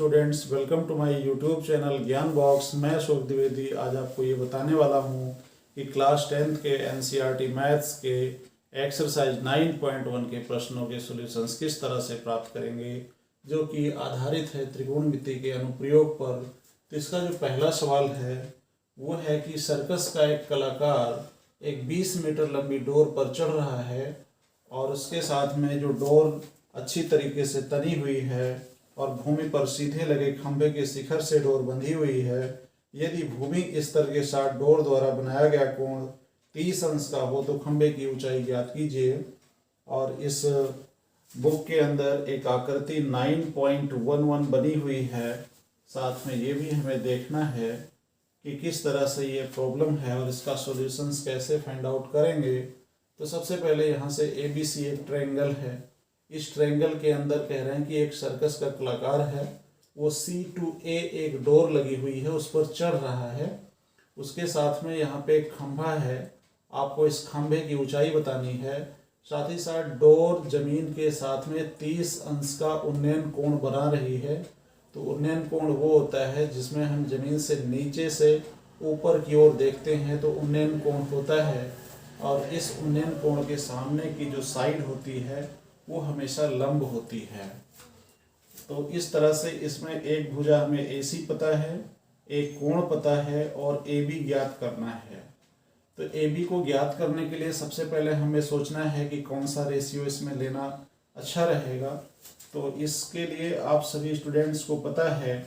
Students, welcome to my YouTube channel Gyan box. मैं अशोक द्विवेदी आज आपको ये बताने वाला हूँ कि क्लास 10th के एनसीईआरटी मैथ्स के एक्सरसाइज 9.1 के प्रश्नों के सॉल्यूशंस किस तरह से प्राप्त करेंगे, जो कि आधारित है त्रिकोणमिति के अनुप्रयोग पर। तो इसका जो पहला सवाल है वो है कि सर्कस का एक कलाकार एक 20 मीटर लंबी डोर पर चढ़ रहा है और उसके साथ में जो डोर अच्छी तरीके से तनी हुई है और भूमि पर सीधे लगे खंभे के शिखर से डोर बंधी हुई है। यदि भूमि स्तर के साथ डोर द्वारा बनाया गया कोण 30 अंश का हो तो खंभे की ऊंचाई ज्ञात कीजिए। और इस बुक के अंदर एक आकृति 9.11 बनी हुई है। साथ में ये भी हमें देखना है कि किस तरह से ये प्रॉब्लम है और इसका सॉल्यूशंस कैसे फाइंड आउट करेंगे। तो सबसे पहले यहाँ से ABC एक ट्रायंगल है। इस ट्रायंगल के अंदर कह रहे हैं कि एक सर्कस का कलाकार है, वो C to A एक डोर लगी हुई है उस पर चढ़ रहा है। उसके साथ में यहाँ पे एक खंभा है, आपको इस खंभे की ऊंचाई बतानी है। साथ ही साथ डोर जमीन के साथ में 30 अंश का उन्नयन कोण बना रही है। तो उन्नयन कोण वो होता है जिसमें हम जमीन से नीचे से ऊपर की ओर देखते हैं तो उन्नयन कोण होता है। और इस उन्नयन कोण के सामने की जो साइड होती है वो हमेशा लंब होती है। तो इस तरह से इसमें एक भुजा हमें AC पता है, एक कोण पता है और AB ज्ञात करना है। तो AB को ज्ञात करने के लिए सबसे पहले हमें सोचना है कि कौन सा रेशियो इसमें लेना अच्छा रहेगा। तो इसके लिए आप सभी स्टूडेंट्स को पता है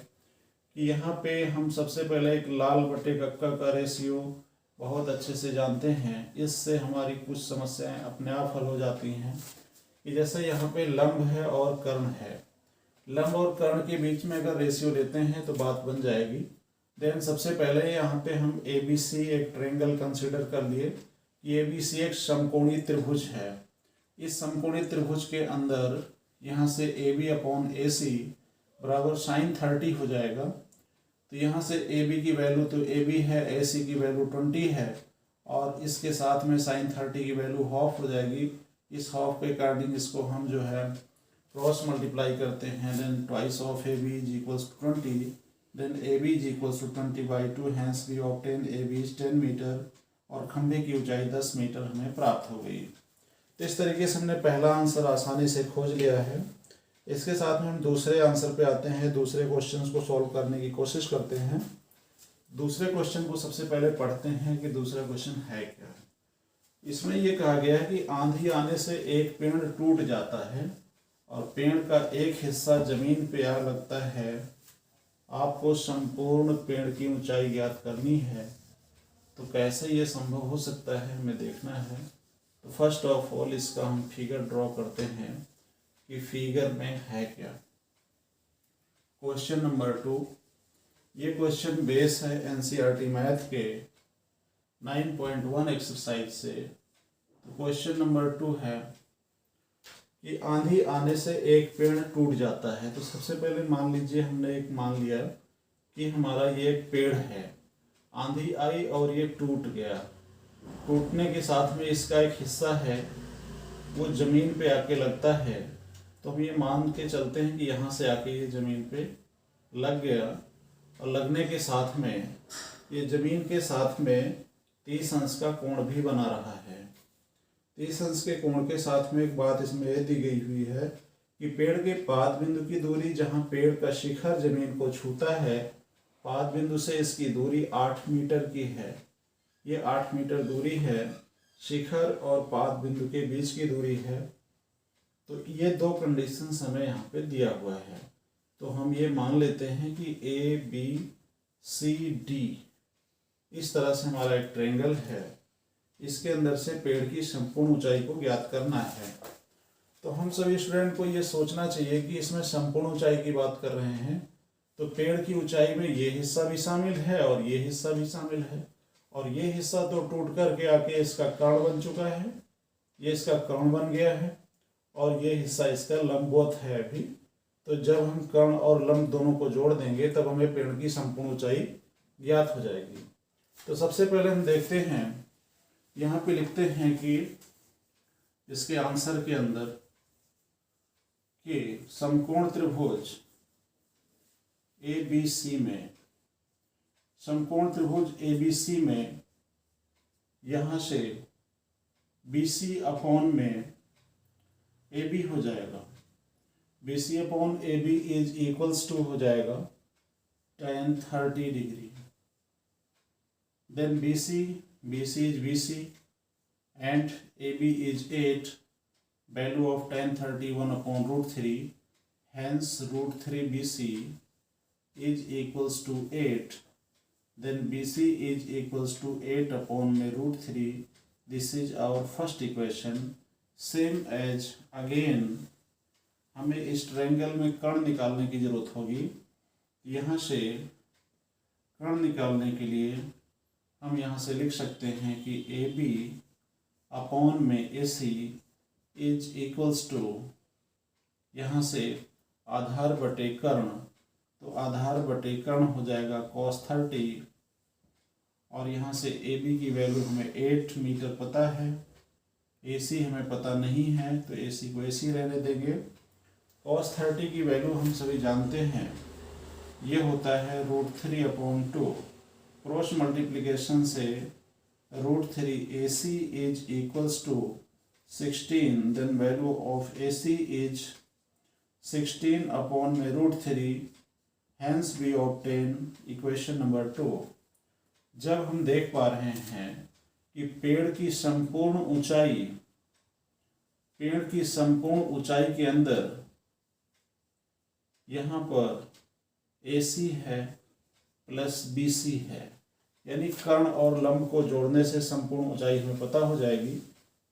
कि यहाँ पे हम सबसे पहले एक लाल बटे कक्का का रेशियो बहुत अच्छे से जानते हैं। इससे हमारी कुछ समस्याएं अपने आप हल हो जाती हैं कि जैसे यहाँ पे लंब है और कर्ण है, लंब और कर्ण के बीच में अगर रेशियो लेते हैं तो बात बन जाएगी। देन सबसे पहले यहाँ पे हम ABC एक ट्रायंगल कंसीडर कर लिए कि ABC एक समकोणीय त्रिभुज है। इस समकोणीय त्रिभुज के अंदर यहाँ से AB अपॉन AC बराबर sin 30 हो जाएगा। तो यहाँ से AB की वैल्यू तो AB है, AC की वैल्यू 20 है और इसके साथ में sin 30 की वैल्यू हाफ हो जाएगी। इस हाफ के अकॉर्डिंग इसको हम जो है क्रॉस मल्टीप्लाई करते हैं। Then twice of AB is equals to 20, then AB is equals to 20/2, hence we obtain AB is 10 metre और खंभे की ऊंचाई 10 मीटर हमें प्राप्त हो गई। तो इस तरीके से हमने पहला आंसर आसानी से खोज लिया है। इसके साथ में हम दूसरे आंसर पे आते हैं, दूसरे क्वेश्चन को सॉल्व करने की कोशिश करते हैं। दूसरे क्वेश्चन को सबसे पहले पढ़ते हैं कि दूसरा क्वेश्चन है क्या। इसमें यह कहा गया है कि आंधी आने से एक पेड़ टूट जाता है और पेड़ का एक हिस्सा जमीन पे आ लगता है। आपको संपूर्ण पेड़ की ऊंचाई ज्ञात करनी है। तो कैसे ये संभव हो सकता है हमें देखना है। तो फर्स्ट ऑफ ऑल इसका हम फिगर ड्रॉ करते हैं कि फिगर में है क्या। क्वेश्चन नंबर 2, ये क्वेश्चन बेस है एनसीईआरटी मैथ के 9.1 एक्सरसाइज से। तो क्वेश्चन नंबर 2 है कि आंधी आने से एक पेड़ टूट जाता है। तो सबसे पहले मान लीजिए हमने एक मान लिया कि हमारा ये एक पेड़ है, आंधी आई और ये टूट गया। टूटने के साथ में इसका एक हिस्सा है वो जमीन पे आके लगता है। तो हम ये मान के चलते हैं कि यहाँ से आके ये जमीन पे लग गया और लगने के साथ में ये जमीन के साथ में 30 अंश का कोण भी बना रहा है। 30 अंश के कोण के साथ में एक बात इसमें यह दी गई हुई है कि पेड़ के पाद बिंदु की दूरी, जहाँ पेड़ का शिखर जमीन को छूता है, पाद बिंदु से इसकी दूरी 8 मीटर की है। ये 8 मीटर दूरी है, शिखर और पाद बिंदु के बीच की दूरी है। तो ये दो कंडीशंस हमें यहाँ पे दिया हुआ है। तो हम ये मान लेते हैं कि ABCD इस तरह से हमारा एक ट्रायंगल है। इसके अंदर से पेड़ की संपूर्ण ऊंचाई को ज्ञात करना है। तो हम सभी स्टूडेंट को ये सोचना चाहिए कि इसमें संपूर्ण ऊंचाई की बात कर रहे हैं तो पेड़ की ऊंचाई में ये हिस्सा भी शामिल है और ये हिस्सा भी शामिल है। और ये हिस्सा तो टूट करके आके इसका कर्ण बन चुका है, ये इसका कर्ण बन गया है और ये हिस्सा इसका लंबवत है अभी। तो जब हम कर्ण और लंब दोनों को जोड़ देंगे तब हमें पेड़ की संपूर्ण ऊंचाई ज्ञात हो जाएगी। तो सबसे पहले हम देखते हैं, यहाँ पे लिखते हैं कि इसके आंसर के अंदर कि समकोण त्रिभुज ABC में, समकोण त्रिभुज ABC में यहाँ से BC अपॉन में AB हो जाएगा। BC upon AB is equals to हो जाएगा tan 30 डिग्री। Then BC is BC and AB is 8, value of tan 31 upon root 3, hence root 3 BC is equals to 8, then BC is equals to 8 upon root 3. This is our first equation. Same as again हमें इस triangle में कर्ण निकालने की जरूरत होगी। यहाँ से कर्ण निकालने के लिए हम यहाँ से लिख सकते हैं कि AB अपॉन में AC इज इक्वल्स टू, यहाँ से आधार बटे कर्ण, तो आधार बटे कर्ण हो जाएगा cos 30, और यहाँ से AB की वैल्यू हमें 8 मीटर पता है, AC हमें पता नहीं है तो AC को AC रहने देंगे। cos 30 की वैल्यू हम सभी जानते हैं, ये होता है √3 अपॉन 2, क्रॉस मल्टीप्लिकेशन से √3 AC is equals to 16, then value of AC is 16 upon में √3, hence we obtain equation number 2। जब हम देख पा रहे हैं कि पेड़ की संपूर्ण ऊंचाई के अंदर यहाँ पर AC है प्लस BC है, यानी कर्ण और लंब को जोड़ने से संपूर्ण ऊंचाई हमें पता हो जाएगी।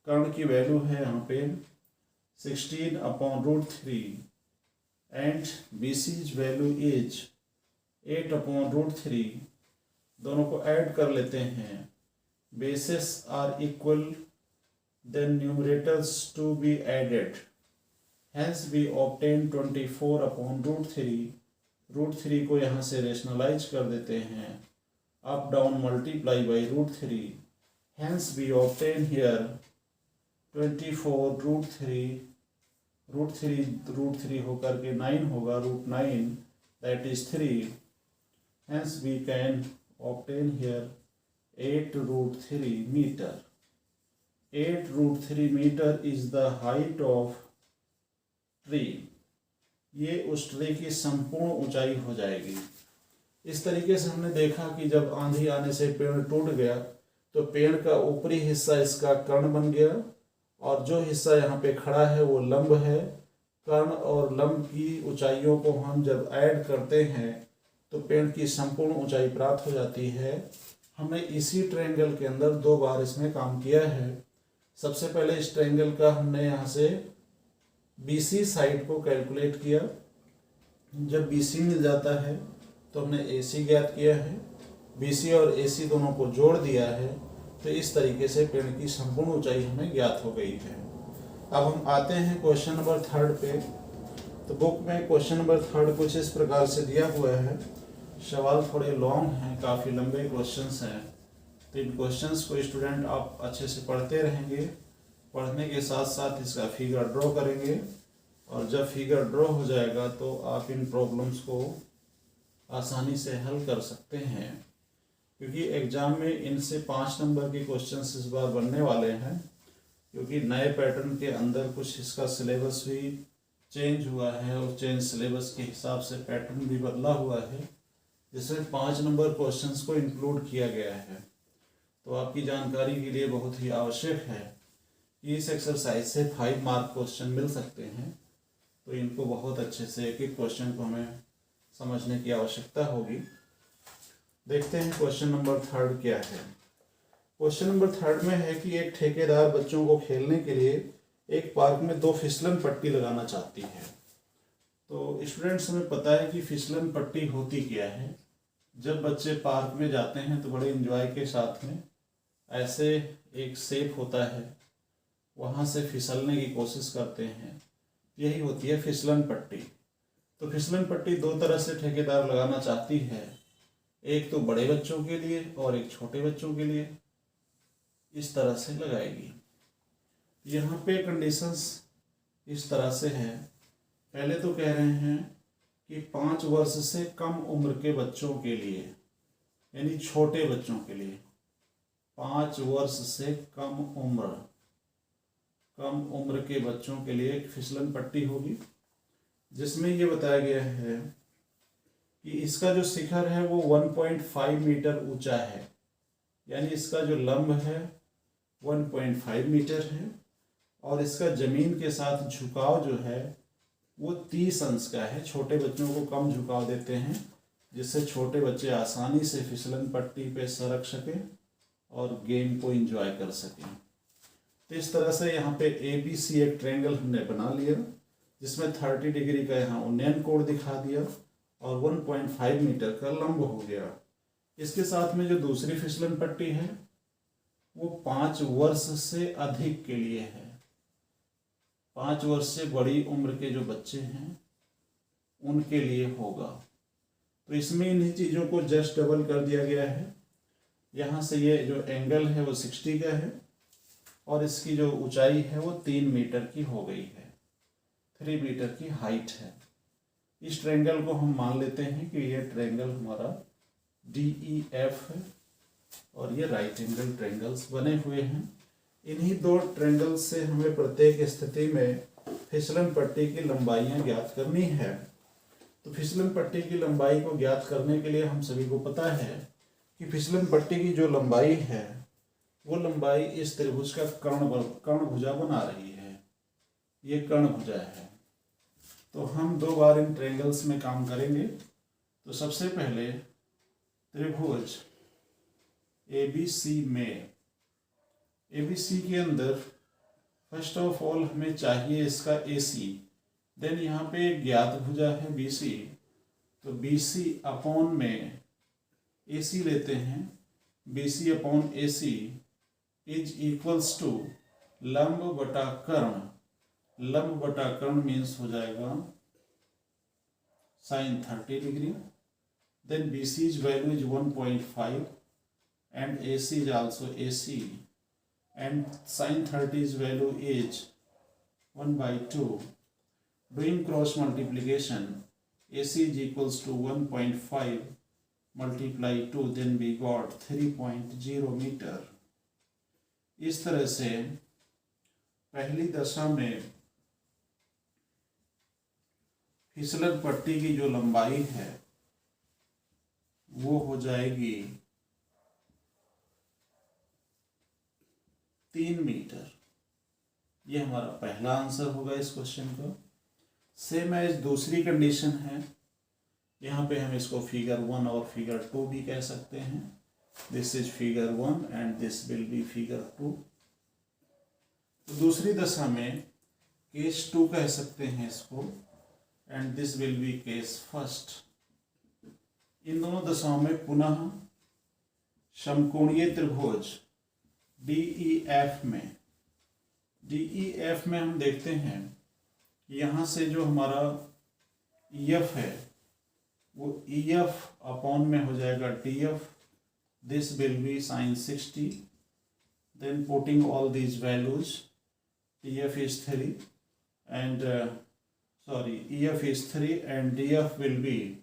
कर्ण की वैल्यू है यहाँ पे 16 upon √3 and BC value is 8 upon √3। दोनों को ऐड कर लेते हैं, basis are equal, then numerators to be added, hence we obtain 24 upon √3। √3 को यहाँ से रेशनलाइज कर देते हैं, up down multiply by √3, hence we obtain here 24 √3 होकर के 9 होगा, √9 that is 3, hence we can obtain here 8 √3 metre. 8 √3 metre is the height of tree. ये उस ट्री की संपूर्ण ऊंचाई हो जाएगी। इस तरीके से हमने देखा कि जब आंधी आने से पेड़ टूट गया तो पेड़ का ऊपरी हिस्सा इसका कर्ण बन गया, और जो हिस्सा यहाँ पे खड़ा है वो लंब है। कर्ण और लंब की ऊंचाइयों को हम जब ऐड करते हैं तो पेड़ की संपूर्ण ऊंचाई प्राप्त हो जाती है। हमने इसी ट्रायंगल के अंदर 2 बार इसमें काम किया है। सबसे पहले इस ट्रायंगल का हमने यहाँ से BC साइड को कैलकुलेट किया। जब BC मिल जाता है तो हमने AC ज्ञात किया है, BC और AC दोनों को जोड़ दिया है, तो इस तरीके से पेड़ की संपूर्ण ऊंचाई हमें ज्ञात हो गई है। अब हम आते हैं क्वेश्चन नंबर 3 पे। तो बुक में क्वेश्चन नंबर 3 कुछ इस प्रकार से दिया हुआ है। सवाल थोड़े लॉन्ग हैं, काफ़ी लंबे क्वेश्चंस हैं, तो इन क्वेश्चंस को स्टूडेंट आप अच्छे से पढ़ते रहेंगे। पढ़ने के साथ साथ इसका फिगर ड्रॉ करेंगे, और जब फिगर ड्रॉ हो जाएगा तो आप इन प्रॉब्लम्स को आसानी से हल कर सकते हैं, क्योंकि एग्ज़ाम में इनसे 5 नंबर के क्वेश्चंस इस बार बनने वाले हैं, क्योंकि नए पैटर्न के अंदर कुछ इसका सिलेबस भी चेंज हुआ है, और चेंज सिलेबस के हिसाब से पैटर्न भी बदला हुआ है, जिसमें 5 नंबर क्वेश्चंस को इंक्लूड किया गया है। तो आपकी जानकारी के लिए बहुत ही आवश्यक है कि इस एक्सरसाइज से 5 मार्क क्वेश्चन मिल सकते हैं, तो इनको बहुत अच्छे से एक एक क्वेश्चन को हमें समझने की आवश्यकता होगी। देखते हैं क्वेश्चन नंबर 3 क्या है। क्वेश्चन नंबर 3 में है कि एक ठेकेदार बच्चों को खेलने के लिए एक पार्क में 2 फिसलन पट्टी लगाना चाहती है। तो स्टूडेंट्स, हमें पता है कि फिसलन पट्टी होती क्या है। जब बच्चे पार्क में जाते हैं तो बड़े एंजॉय के साथ में ऐसे एक शेप होता है, वहाँ से फिसलने की कोशिश करते हैं, यही होती है फिसलन पट्टी। तो फिसलन पट्टी 2 तरह से ठेकेदार लगाना चाहती है, एक तो बड़े बच्चों के लिए और एक छोटे बच्चों के लिए। इस तरह से लगाएगी। यहाँ पे कंडीशंस इस तरह से है। पहले तो कह रहे हैं कि 5 वर्ष से कम उम्र के बच्चों के लिए, यानी छोटे बच्चों के लिए, 5 वर्ष से कम उम्र के बच्चों के लिए एक फिसलन पट्टी होगी, जिसमें ये बताया गया है कि इसका जो शिखर है वो 1.5 मीटर ऊंचा है, यानी इसका जो लंब है 1.5 मीटर है, और इसका जमीन के साथ झुकाव जो है वो 30 अंश का है। छोटे बच्चों को कम झुकाव देते हैं, जिससे छोटे बच्चे आसानी से फिसलन पट्टी पे सरक सकें और गेम को एंजॉय कर सकें। तो इस तरह से यहाँ पे ABC एक ट्रायंगल हमने बना लिया, जिसमें 30 डिग्री का यहाँ उन्नयन कोण दिखा दिया और 1.5 मीटर का लंब हो गया। इसके साथ में जो दूसरी फिसलन पट्टी है वो 5 वर्ष से अधिक के लिए है। 5 वर्ष से बड़ी उम्र के जो बच्चे हैं उनके लिए होगा। तो इसमें इन्हीं चीज़ों को जस्ट डबल कर दिया गया है। यहाँ से ये जो एंगल है वो 60 का है और इसकी जो ऊंचाई है वो 3 मीटर की हो गई है, 3 मीटर की हाइट है। इस ट्रायंगल को हम मान लेते हैं कि ये ट्रायंगल हमारा DEF है और ये राइट एंगल ट्रायंगल्स बने हुए हैं। इन्हीं 2 ट्रायंगल्स से हमें प्रत्येक स्थिति में फिसलन पट्टी की लंबाइयाँ ज्ञात करनी है। तो फिसलन पट्टी की लंबाई को ज्ञात करने के लिए हम सभी को पता है कि फिसलन पट्टी की जो लंबाई है वो लंबाई इस त्रिभुज का कर्णभुजा बना रही है। ये कर्णभुजा है। तो हम 2 बार इन ट्रायंगल्स में काम करेंगे। तो सबसे पहले त्रिभुज ABC में, ABC के अंदर फर्स्ट ऑफ ऑल हमें चाहिए इसका AC। देन यहाँ पे एक ज्ञात भुजा है BC, तो BC अपॉन में AC लेते हैं। BC upon AC is equals to लंब बटा कर्ण। लंब बटा कर्ण मीन्स हो जाएगा sin 30 डिग्री। Then BC's value is 1.5 and AC is also AC, and sin 30's value is 1/2. Doing cross multiplication, AC is equals to 1.5 multiply 2, then we got 3.0 meter. इस तरह से पहली दशा में फिसलन पट्टी की जो लंबाई है वो हो जाएगी 3 मीटर। ये हमारा पहला आंसर होगा इस क्वेश्चन का। सेम एज दूसरी कंडीशन है, यहाँ पे हम इसको फिगर 1 और फिगर 2 भी कह सकते हैं। This is figure 1 and this will B figure 2। तो दूसरी दशा में केस 2 कह सकते हैं इसको, and this will be case first. इन दोनों दशाओं में पुनः समकोणीय त्रिभुज DEF में हम देखते हैं यहाँ से जो हमारा EF है वो EF अपॉन में हो जाएगा DF। This will be sin 60। Then putting all these values, EF is 3 and EF is 3 and DF will be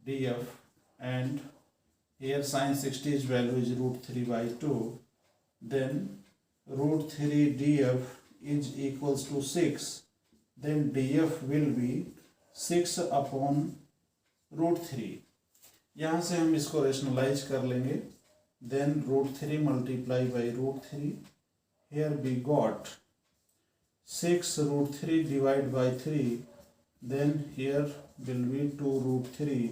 DF, and here sin 60's value is √3/2. Then √3 DF is equals to 6. Then DF will be 6 upon √3. यहाँ से हम इसको rationalise कर लेंगे। Then √3 multiply by √3. Here we got 6 √3 divided by 3. Then here will be 2 √3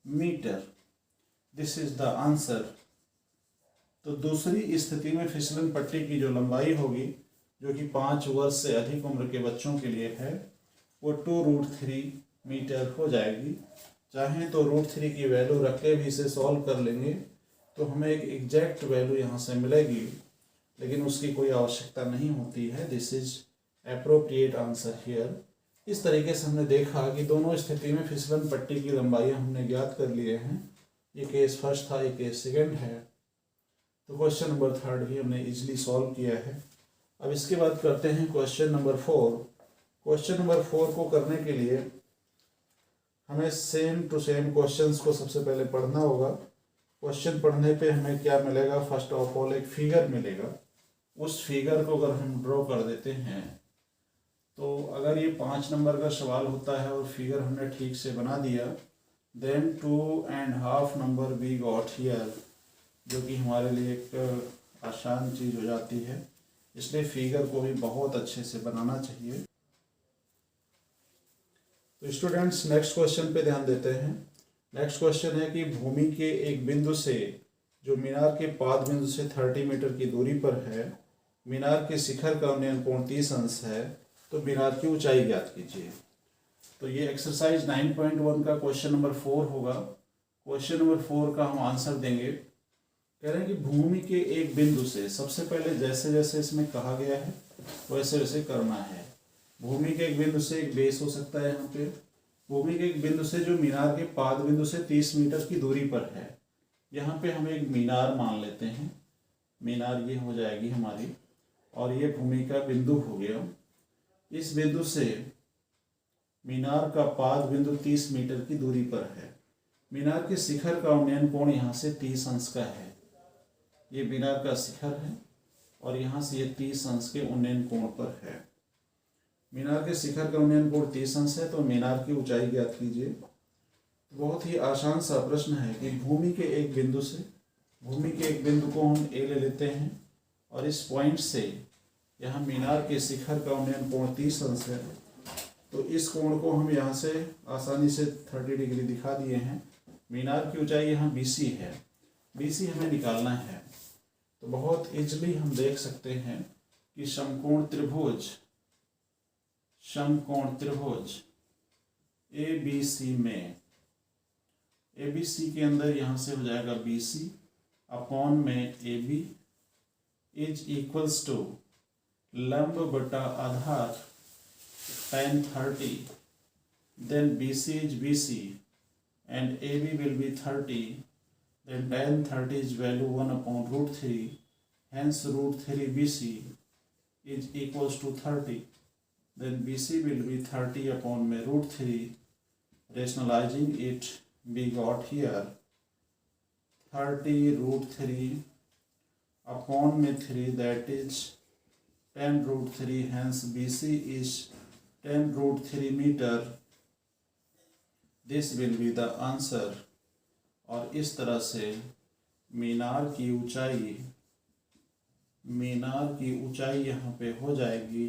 metre. This is the answer. तो दूसरी स्थिति में फिसलन पट्टी की जो लंबाई होगी, जो कि 5 वर्ष से अधिक उम्र के बच्चों के लिए है, वो 2 √3 मीटर हो जाएगी। चाहें तो √3 की वैल्यू रख के भी इसे सॉल्व कर लेंगे तो हमें एक एग्जैक्ट वैल्यू यहाँ से मिलेगी, लेकिन उसकी कोई आवश्यकता नहीं होती है। This is appropriate answer here. इस तरीके से हमने देखा कि दोनों स्थिति में फिसलन पट्टी की लंबाई हमने ज्ञात कर लिए हैं। ये केस फर्स्ट था, ये केस सेकंड है। तो क्वेश्चन नंबर 3 भी हमने इजीली सॉल्व किया है। अब इसके बाद करते हैं क्वेश्चन नंबर 4। क्वेश्चन नंबर 4 को करने के लिए हमें सेम टू सेम क्वेश्चंस को सबसे पहले पढ़ना होगा। क्वेश्चन पढ़ने पे हमें क्या मिलेगा, फर्स्ट ऑफ ऑल एक फिगर मिलेगा। उस फिगर को अगर हम ड्रॉ कर देते हैं तो अगर ये 5 नंबर का सवाल होता है और फिगर हमने ठीक से बना दिया, then 2.5 number we got here, जो कि हमारे लिए एक आसान चीज़ हो जाती है। इसलिए फिगर को भी बहुत अच्छे से बनाना चाहिए। तो स्टूडेंट्स नेक्स्ट क्वेश्चन पे ध्यान देते हैं। नेक्स्ट क्वेश्चन है कि भूमि के एक बिंदु से जो मीनार के पाद बिंदु से 30 मीटर की दूरी पर है, मीनार के शिखर का उन्नयन कोण 30 अंश है, तो मीनार की ऊंचाई ज्ञात कीजिए। तो ये एक्सरसाइज 9.1 का क्वेश्चन नंबर 4 होगा। क्वेश्चन नंबर 4 का हम आंसर देंगे। कह रहे हैं कि भूमि के एक बिंदु से, सबसे पहले जैसे जैसे इसमें कहा गया है वैसे वैसे करना है। भूमि के एक बिंदु से एक बेस हो सकता है यहाँ पे। भूमि के एक बिंदु से जो मीनार के पाद बिंदु से 30 मीटर की दूरी पर है, यहाँ पे हम एक मीनार मान लेते हैं। मीनार ये हो जाएगी हमारी, और ये भूमि का बिंदु हो गया। इस बिंदु से मीनार का पाद बिंदु 30 मीटर की दूरी पर है। मीनार के शिखर का उन्नयन कोण यहाँ से 30 अंश का है। ये मीनार का शिखर है और यहाँ से ये 30 अंश के उन्नयन कोण पर है। मीनार के शिखर का उन्नयन कोण 30 अंश है, तो मीनार की ऊंचाई ज्ञात कीजिए। बहुत ही आसान सा प्रश्न है कि भूमि के एक बिंदु से, भूमि के एक बिंदु को हम ए ले लेते हैं और इस पॉइंट से यहाँ मीनार के शिखर का उन्नयन कोण 30 अंश है, तो इस कोण को हम यहाँ से आसानी से 30 डिग्री दिखा दिए हैं। मीनार की ऊंचाई यहाँ BC है, BC हमें निकालना है। तो बहुत इजली हम देख सकते हैं कि समकोण त्रिभुज ABC में, ABC के अंदर यहाँ से हो जाएगा BC अपॉन में AB इज इक्वल्स टू लंब बटा आधार tan 30, then BC is BC and AB will be 30, then tan 30 is value 1 upon root 3, hence root 3 BC is equals to 30, then BC will be 30 upon में root 3, rationalizing it we got here 30 root 3 upon में 3, that is 10 root 3, hence BC is 10 root 3 meter. This will be the answer. और इस तरह से मीनार की ऊंचाई यहाँ पे हो जाएगी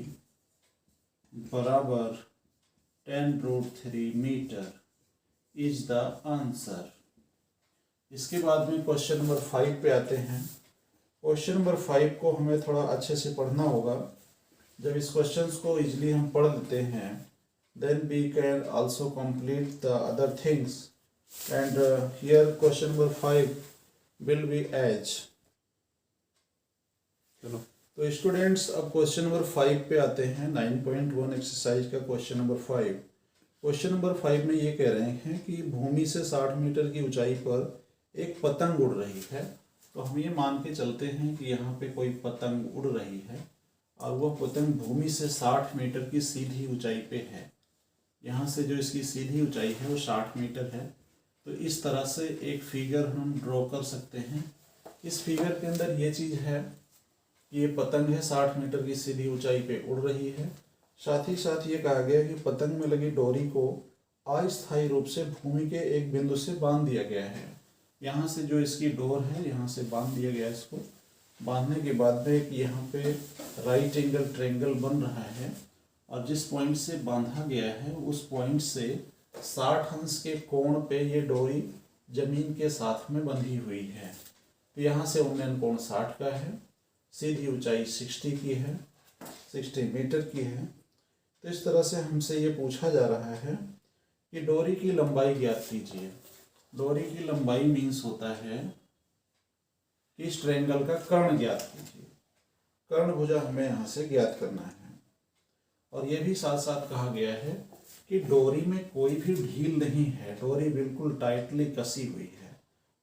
बराबर 10 root 3 metre is the answer. इसके बाद में क्वेश्चन नंबर 5 पे आते हैं। क्वेश्चन नंबर 5 को हमें थोड़ा अच्छे से पढ़ना होगा। जब इस क्वेश्चंस को इजीली हम पढ़ लेते हैं, then we can also complete the other things and here question number 5 will be as. चलो तो स्टूडेंट्स अब क्वेश्चन नंबर 5 पे आते हैं। 9.1 एक्सरसाइज का क्वेश्चन नंबर 5। क्वेश्चन नंबर 5 में ये कह रहे हैं कि भूमि से 60 मीटर की ऊंचाई पर एक पतंग उड़ रही है। तो हम ये मान के चलते हैं कि यहाँ पे कोई पतंग उड़ रही है और वह पतंग भूमि से 60 मीटर की सीधी ऊंचाई पे है। यहाँ से जो इसकी सीधी ऊंचाई है वो 60 मीटर है। तो इस तरह से एक फिगर हम ड्रॉ कर सकते हैं। इस फिगर के अंदर ये चीज़ है कि ये पतंग है 60 मीटर की सीधी ऊंचाई पे उड़ रही है। साथ ही साथ ये कहा गया कि पतंग में लगी डोरी को अस्थायी रूप से भूमि के एक बिंदु से बांध दिया गया है। यहाँ से जो इसकी डोर है यहाँ से बांध दिया गया। इसको बांधने के बाद में एक यहाँ पे राइट एंगल ट्रायंगल बन रहा है और जिस पॉइंट से बांधा गया है उस पॉइंट से 60 अंश के कोण पे ये डोरी जमीन के साथ में बंधी हुई है। तो यहाँ से उन्नयन कोण 60 का है, सीधी ऊंचाई 60 की है, 60 मीटर की है। तो इस तरह से हमसे ये पूछा जा रहा है कि डोरी की लंबाई ज्ञात कीजिए। डोरी की लंबाई मीन्स होता है कि इस ट्रायंगल का कर्ण ज्ञात कीजिए। कर्ण भुजा हमें यहाँ से ज्ञात करना है। और ये भी साथ साथ कहा गया है कि डोरी में कोई भी ढील नहीं है, डोरी बिल्कुल टाइटली कसी हुई है।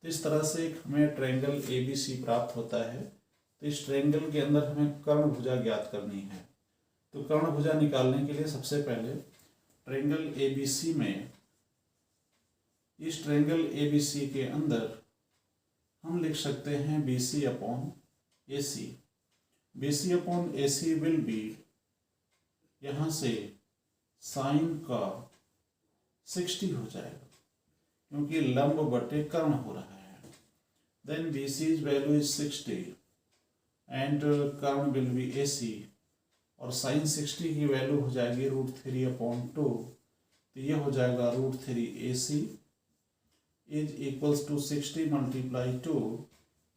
तो इस तरह से एक हमें ट्रायंगल ABC प्राप्त होता है। तो इस ट्रायंगल के अंदर हमें कर्ण भुजा ज्ञात करनी है। तो कर्ण भुजा निकालने के लिए सबसे पहले ट्रायंगल ABC में इस ट्रायंगल ABC के अंदर हम लिख सकते हैं BC upon AC। BC upon AC will B, यहाँ से साइन का 60 हो जाएगा क्योंकि लंब बटे कर्ण हो रहा है। Then BC's value is 60 and कर्ण विल बी AC, और साइन 60 की वैल्यू हो जाएगी √3 अपॉन 2, तो ये हो जाएगा √3 AC is equals to 60 multiply 2,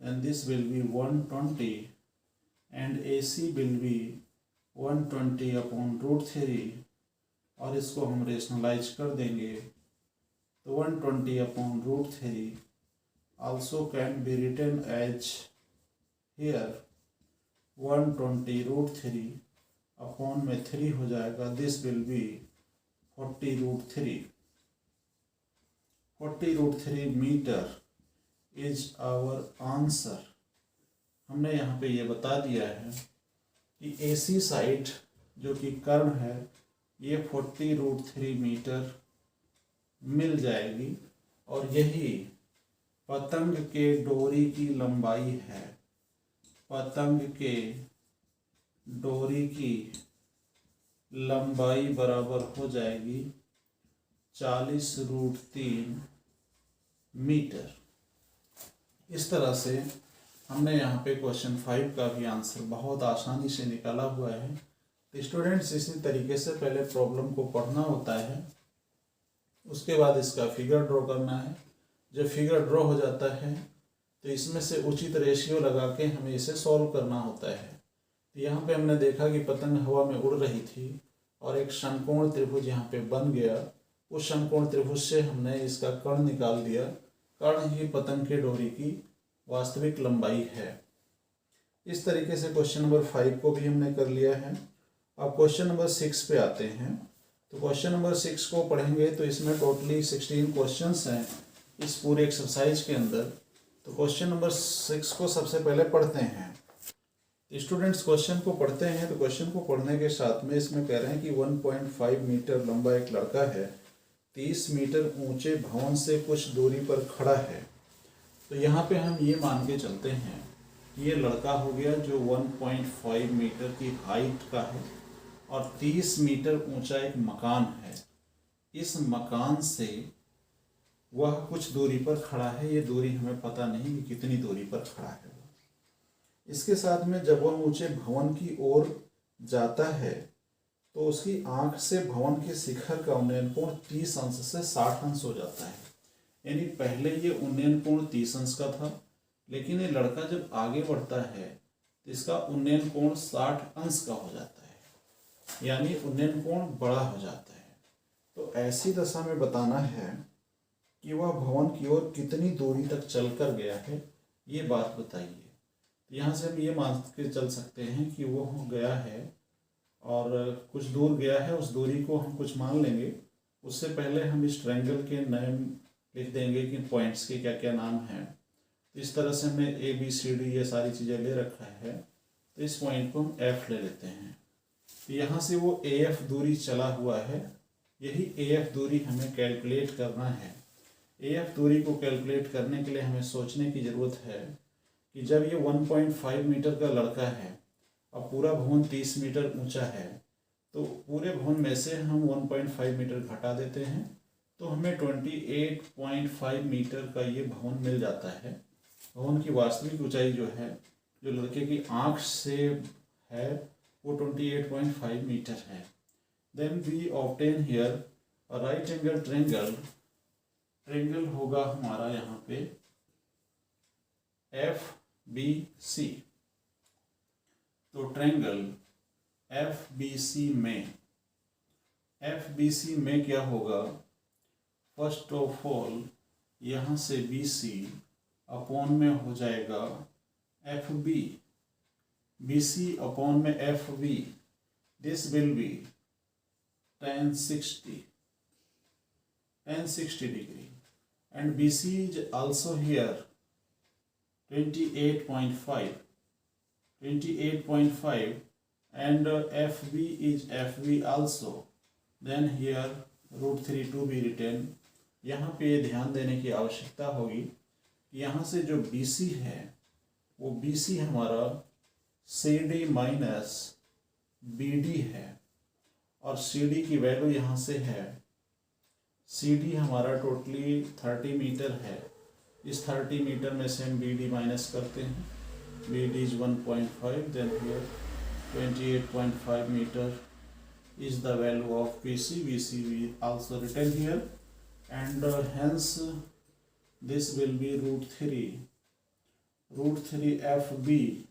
and this will be 120 and AC will be 120 upon √3, और इसको हम रेशनलाइज कर देंगे तो 120 upon √3 also can be written as here 120 √3 upon में 3 हो जाएगा, this will be 40 √3। 40 √3 metre is our answer. हमने यहाँ पे ये बता दिया है कि AC साइड जो कि कर्ण है ये 40 √3 मीटर मिल जाएगी, और यही पतंग के डोरी की लंबाई है। पतंग के डोरी की लंबाई बराबर हो जाएगी 40 √3 मीटर। इस तरह से हमने यहाँ पे क्वेश्चन 5 का भी आंसर बहुत आसानी से निकाला हुआ है। तो स्टूडेंट्स इसी तरीके से पहले प्रॉब्लम को पढ़ना होता है, उसके बाद इसका फिगर ड्रॉ करना है। जब फिगर ड्रॉ हो जाता है तो इसमें से उचित रेशियो लगा के हमें इसे सॉल्व करना होता है। तो यहाँ पे हमने देखा कि पतंग हवा में उड़ रही थी और एक समकोण त्रिभुज यहाँ पे बन गया। उस समकोण त्रिभुज से हमने इसका कर्ण निकाल दिया। कर्ण ही पतंग के डोरी की वास्तविक लंबाई है। इस तरीके से क्वेश्चन नंबर 5 को भी हमने कर लिया है। अब क्वेश्चन नंबर 6 पे आते हैं। तो क्वेश्चन नंबर 6 को पढ़ेंगे तो इसमें टोटली 16 क्वेश्चंस हैं इस पूरे एक्सरसाइज के अंदर। तो क्वेश्चन नंबर 6 को सबसे पहले पढ़ते हैं। स्टूडेंट्स क्वेश्चन को पढ़ते हैं तो क्वेश्चन को पढ़ने के साथ में इसमें कह रहे हैं कि 1.5 मीटर लंबा एक लड़का है, 30 मीटर ऊंचे भवन से कुछ दूरी पर खड़ा है। तो यहाँ पे हम ये मान के चलते हैं कि ये लड़का हो गया जो 1.5 मीटर की हाइट का है और 30 मीटर ऊंचा एक मकान है। इस मकान से वह कुछ दूरी पर खड़ा है। ये दूरी हमें पता नहीं कि कितनी दूरी पर खड़ा है। इसके साथ में जब वह ऊंचे भवन की ओर जाता है तो उसकी आंख से भवन के शिखर का उन्नयन कोण 30 अंश से 60 अंश हो जाता है। यानी पहले ये उन्नयन कोण 30 अंश का था, लेकिन ये लड़का जब आगे बढ़ता है तो इसका उन्नयन कोण 60 अंश का हो जाता है, यानी उन्नयन कोण बड़ा हो जाता है। तो ऐसी दशा में बताना है कि वह भवन की ओर कितनी दूरी तक चल कर गया है, ये बात बताइए। यहाँ से हम ये मान के चल सकते हैं कि वो गया है और कुछ दूर गया है, उस दूरी को हम कुछ मान लेंगे। उससे पहले हम इस ट्रायंगल के नाम लिख देंगे कि पॉइंट्स के क्या क्या नाम हैं। तो इस तरह से हमने ABCD ये सारी चीज़ें ले रखा है। तो इस पॉइंट को हम F ले लेते हैं। तो यहाँ से वो AF दूरी चला हुआ है, यही AF दूरी हमें कैलकुलेट करना है। AF दूरी को कैलकुलेट करने के लिए हमें सोचने की ज़रूरत है कि जब ये 1.5 मीटर का लड़का है और पूरा भवन 30 मीटर ऊंचा है, तो पूरे भवन में से हम 1.5 मीटर घटा देते हैं तो हमें 28.5 मीटर का ये भवन मिल जाता है। भवन की वास्तविक ऊंचाई जो है, जो लड़के की आंख से है, वो 28.5 मीटर है। Then we obtain here a right angle triangle. Triangle होगा हमारा यहाँ पे FBC। तो ट्रायंगल FBC में क्या होगा, फर्स्ट ऑफ ऑल यहाँ से BC अपॉन में हो जाएगा FB, BC अपॉन में FB, this will be tan 60 degree, and BC is also here 28.5, and FB is FB also. Then here √3 to be written, यहाँ पे ये ध्यान देने की आवश्यकता होगी कि यहाँ से जो BC है वो BC हमारा CD माइनस BD है और CD की वैल्यू यहाँ से है, CD हमारा टोटली 30 मीटर है, इस 30 मीटर में से हम BD माइनस करते हैं, BD is 1.5, then here 28.5 meter is the value of BC. BC we also written here, and hence this will be root 3. Root 3 FB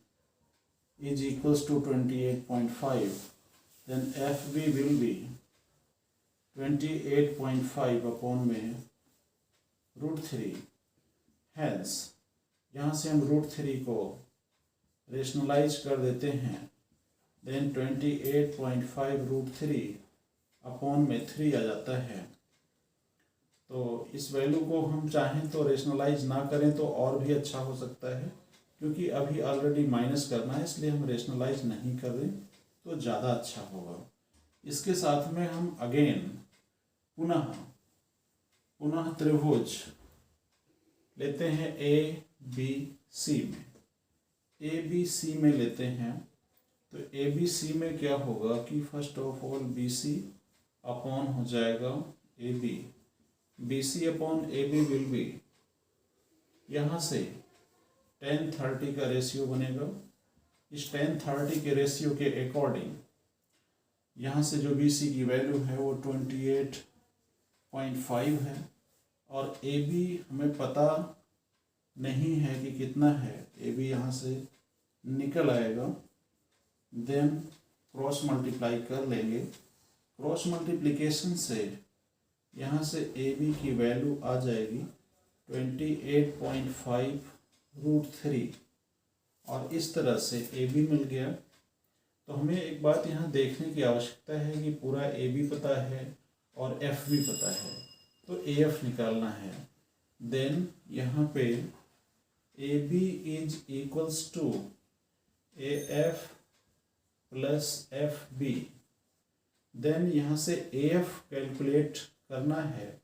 is equals to 28.5. Then FB will be 28.5 upon में root 3. Hence यहाँ से हम root 3 को rationalise कर देते हैं, then 28.5 root 3 upon में 3 आ जाता है। तो इस वैल्यू को हम चाहें तो रेशनलाइज ना करें तो और भी अच्छा हो सकता है, क्योंकि अभी ऑलरेडी माइनस करना है, इसलिए हम रेशनलाइज नहीं कर रहे तो ज़्यादा अच्छा होगा। इसके साथ में हम अगेन पुनः त्रिभुज लेते हैं ABC में, ABC में लेते हैं। तो ABC में क्या होगा कि first of all BC upon हो जाएगा AB, BC upon AB will be, यहाँ से 10:30 का रेशियो बनेगा। इस 10:30 के रेशियो के अकॉर्डिंग यहाँ से जो BC की वैल्यू है वो 28.5 है और AB हमें पता नहीं है कि कितना है, AB यहाँ से निकल आएगा, देन क्रॉस मल्टीप्लाई कर लेंगे। क्रॉस मल्टीप्लिकेशन से यहाँ से AB की वैल्यू आ जाएगी 28.5 रूट 3 और इस तरह से AB मिल गया। तो हमें एक बात यहाँ देखने की आवश्यकता है कि पूरा AB पता है और F भी पता है, तो AF निकालना है। देन यहाँ पे AB is equals to AF plus FB। Then यहाँ से AF कैलकुलेट करना है,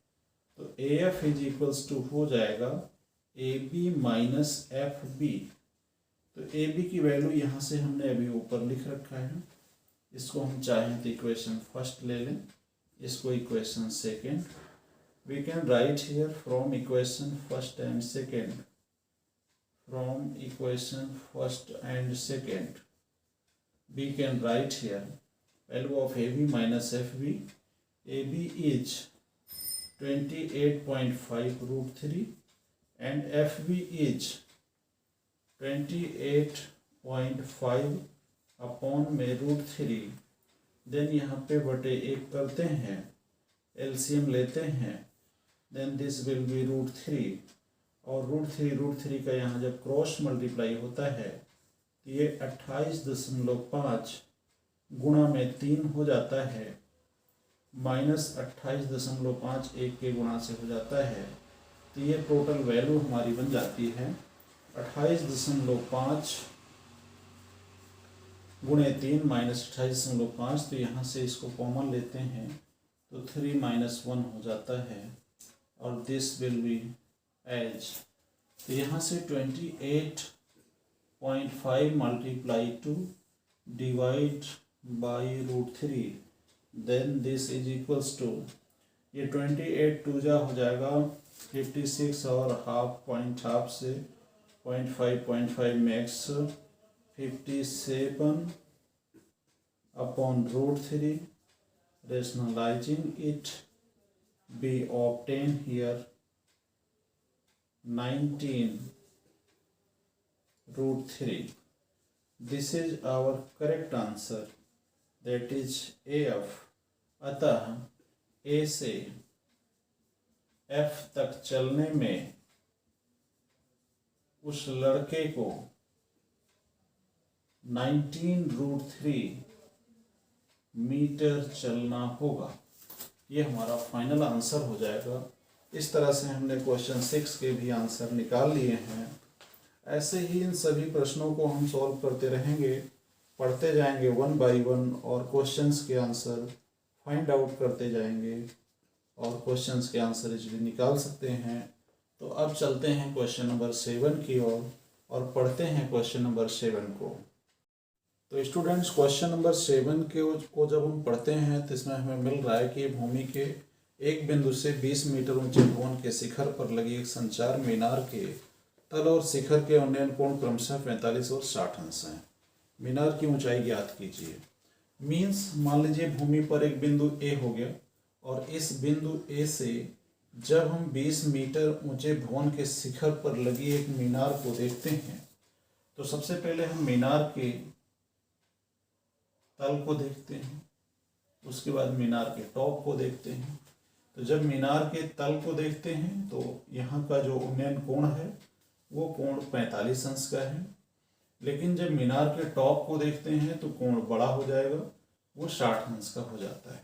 तो AF इज इक्वल्स टू हो जाएगा AB माइनस FB। तो AB की वैल्यू यहाँ से हमने अभी ऊपर लिख रखा है, इसको हम चाहें तो इक्वेशन फर्स्ट ले लें, इसको equation second. We can write here from equation first and second, from equation first and second we can write here value of AB minus FB. AB is 28.5 root 3 and FB is 28.5 अपॉन में root 3। Then यहाँ पे बटे 1 करते हैं, LCM लेते हैं, then this will be root 3 और रूट थ्री का यहाँ जब क्रॉस मल्टीप्लाई होता है तो ये 28.5 गुणा में 3 हो जाता है, माइनस 28.5 1 के गुणा से हो जाता है। तो ये टोटल वैल्यू हमारी बन जाती है 28.5 गुणे 3 माइनस 28.5। तो यहाँ से इसको कॉमन लेते हैं तो 3 माइनस 1 हो जाता है और दिस विल बी एज। तो यहाँ से 28.5 multiply to divide by root 3, then this is equals to, ये 28 टू जा हो जाएगा 56 और हाफ से 0.5 मैक्स 57 अपॉन root 3, rationalizing it we obtain here 19 root 3. This is our correct answer, that is AF। अतः A से F तक चलने में उस लड़के को 19 रूट 3 मीटर चलना होगा। ये हमारा फाइनल आंसर हो जाएगा। इस तरह से हमने क्वेश्चन 6 के भी आंसर निकाल लिए हैं। ऐसे ही इन सभी प्रश्नों को हम सॉल्व करते रहेंगे, पढ़ते जाएंगे 1 बाय 1 और क्वेश्चंस के आंसर फाइंड आउट करते जाएंगे। और क्वेश्चंस के आंसर इजीली निकाल सकते हैं। तो अब चलते हैं क्वेश्चन नंबर 7 की ओर और पढ़ते हैं क्वेश्चन नंबर 7 को। तो स्टूडेंट्स, क्वेश्चन नंबर 7 को जब हम पढ़ते हैं तो इसमें हमें मिल रहा है कि भूमि के एक बिंदु से 20 मीटर ऊंचे भवन के शिखर पर लगी एक संचार मीनार के तल और शिखर के उन्नयन कोण क्रमशः 45 और 60 अंश हैं। मीनार की ऊंचाई ज्ञात कीजिए। मीन्स मान लीजिए भूमि पर एक बिंदु ए हो गया और इस बिंदु ए से जब हम 20 मीटर ऊंचे भवन के शिखर पर लगी एक मीनार को देखते हैं तो सबसे पहले हम मीनार के तल को देखते हैं, उसके बाद मीनार के टॉप को देखते हैं। तो जब मीनार के तल को देखते हैं तो यहाँ का जो उन्नयन कोण है वो कोण 45 अंश का है, लेकिन जब मीनार के टॉप को देखते हैं तो कोण बड़ा हो जाएगा, वो 60 अंश का हो जाता है।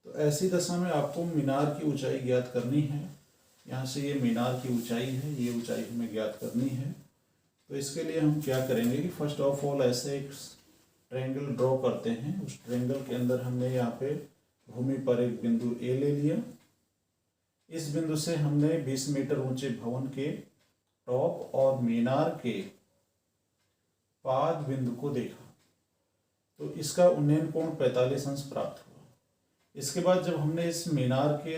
तो ऐसी दशा में आपको मीनार की ऊंचाई ज्ञात करनी है। यहाँ से ये मीनार की ऊंचाई है, ये ऊंचाई हमें ज्ञात करनी है। तो इसके लिए हम क्या करेंगे कि फर्स्ट ऑफ ऑल ऐसे एक ट्रायंगल ड्रॉ करते हैं। उस ट्रायंगल के अंदर हमने यहाँ पे भूमि पर एक बिंदु ए ले लिया। इस बिंदु से हमने 20 मीटर ऊंचे भवन के टॉप और मीनार के पाद बिंदु को देखा, तो इसका उन्नयन कोण 45 अंश प्राप्त हुआ। इसके बाद जब हमने इस मीनार के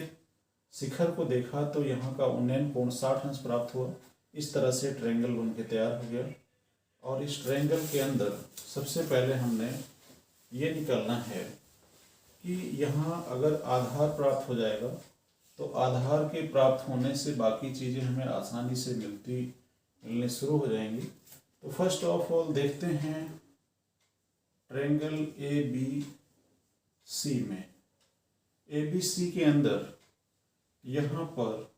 शिखर को देखा तो यहाँ का उन्नयन कोण 60 अंश प्राप्त हुआ। इस तरह से ट्रायंगल बन के तैयार हो गया। और इस ट्रायंगल के अंदर सबसे पहले हमने ये निकालना है कि यहाँ अगर आधार प्राप्त हो जाएगा तो आधार के प्राप्त होने से बाकी चीज़ें हमें आसानी से मिलने शुरू हो जाएंगी। तो फर्स्ट ऑफ ऑल देखते हैं ट्रायंगल ए बी सी में। ए बी सी के अंदर यहाँ पर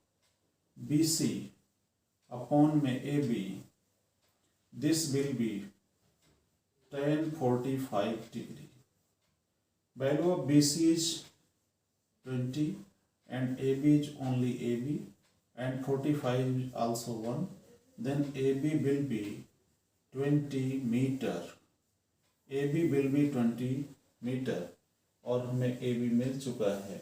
बी सी अपॉन में A B, this will be tan 45 degree. Value of BC is 20 and AB is only AB and 45 is also 1. Then AB will be 20 meter. AB will be 20 meter और हमें AB मिल चुका है,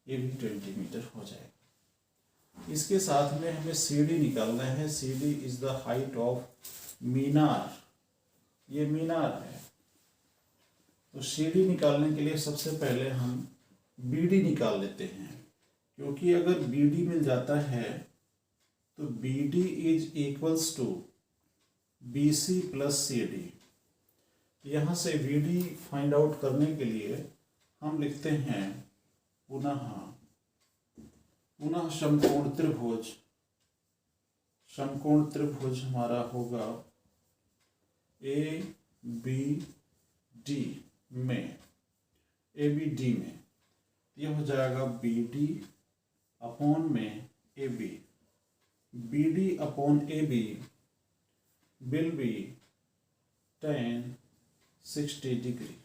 ये भी 20 metre हो जाएगा। इसके साथ में हमें CD निकालना है। CD is the height of मीनार, ये मीनार है। तो सीडी निकालने के लिए सबसे पहले हम बीडी निकाल लेते हैं, क्योंकि अगर बीडी मिल जाता है तो BD is equals to BC plus CD. यहाँ से बीडी फाइंड आउट करने के लिए हम लिखते हैं पुनः समकोण त्रिभुज। समकोण त्रिभुज हमारा होगा ए बी डी में, ए बी डी में यह हो जाएगा बी डी अपॉन में A B. B D upon A B will be tan 60 degree.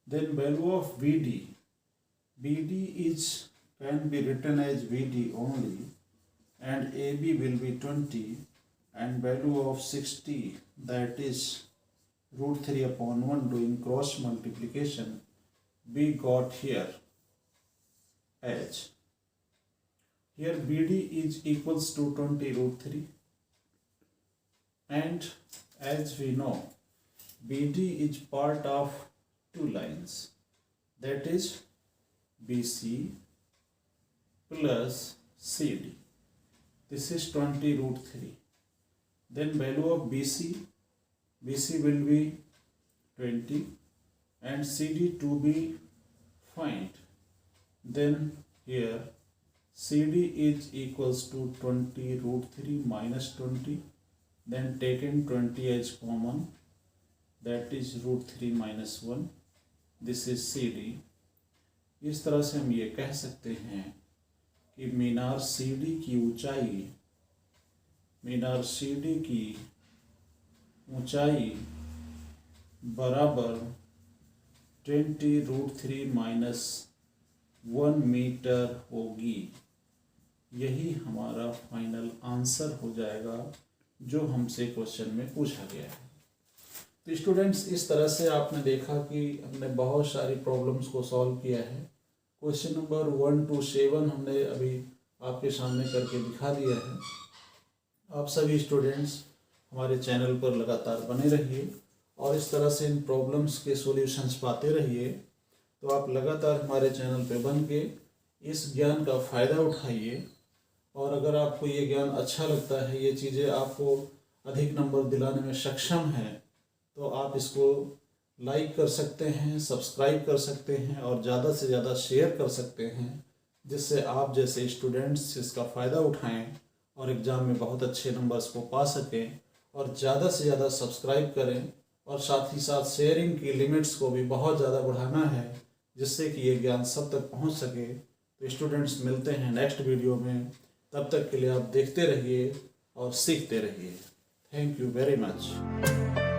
Then value of BD is can be written as BD only, and AB will be 20 and value of 60, that is root 3 upon 1, doing cross multiplication we got here as, here BD is equals to 20 root 3, and as we know BD is part of two lines, that is BC plus CD. This is 20 root 3. Then value of BC will be 20 and CD to be find. Then here CD is equals to 20 root 3 minus 20. Then taken 20 as common, that is root 3 minus 1. This is CD. इस तरह से हम ये कह सकते हैं कि मीनार CD की ऊंचाई बराबर 20 रूट 3 माइनस 1 मीटर होगी। यही हमारा फाइनल आंसर हो जाएगा जो हमसे क्वेश्चन में पूछा गया है। तो स्टूडेंट्स, इस तरह से आपने देखा कि हमने बहुत सारी प्रॉब्लम्स को सॉल्व किया है क्वेश्चन नंबर 1 to 7 हमने अभी आपके सामने करके दिखा दिया है। आप सभी स्टूडेंट्स हमारे चैनल पर लगातार बने रहिए और इस तरह से इन प्रॉब्लम्स के सॉल्यूशंस पाते रहिए। तो आप लगातार हमारे चैनल पे बन के इस ज्ञान का फ़ायदा उठाइए और अगर आपको ये ज्ञान अच्छा लगता है, ये चीज़ें आपको अधिक नंबर दिलाने में सक्षम हैं, तो आप इसको लाइक कर सकते हैं, सब्सक्राइब कर सकते हैं और ज़्यादा से ज़्यादा शेयर कर सकते हैं, जिससे आप जैसे स्टूडेंट्स इसका फ़ायदा उठाएं और एग्ज़ाम में बहुत अच्छे नंबर्स को पा सकें। और ज़्यादा से ज़्यादा सब्सक्राइब करें और साथ ही साथ शेयरिंग की लिमिट्स को भी बहुत ज़्यादा बढ़ाना है, जिससे कि ये ज्ञान सब तक पहुंच सके। तो स्टूडेंट्स मिलते हैं नेक्स्ट वीडियो में, तब तक के लिए आप देखते रहिए और सीखते रहिए। Thank you very much.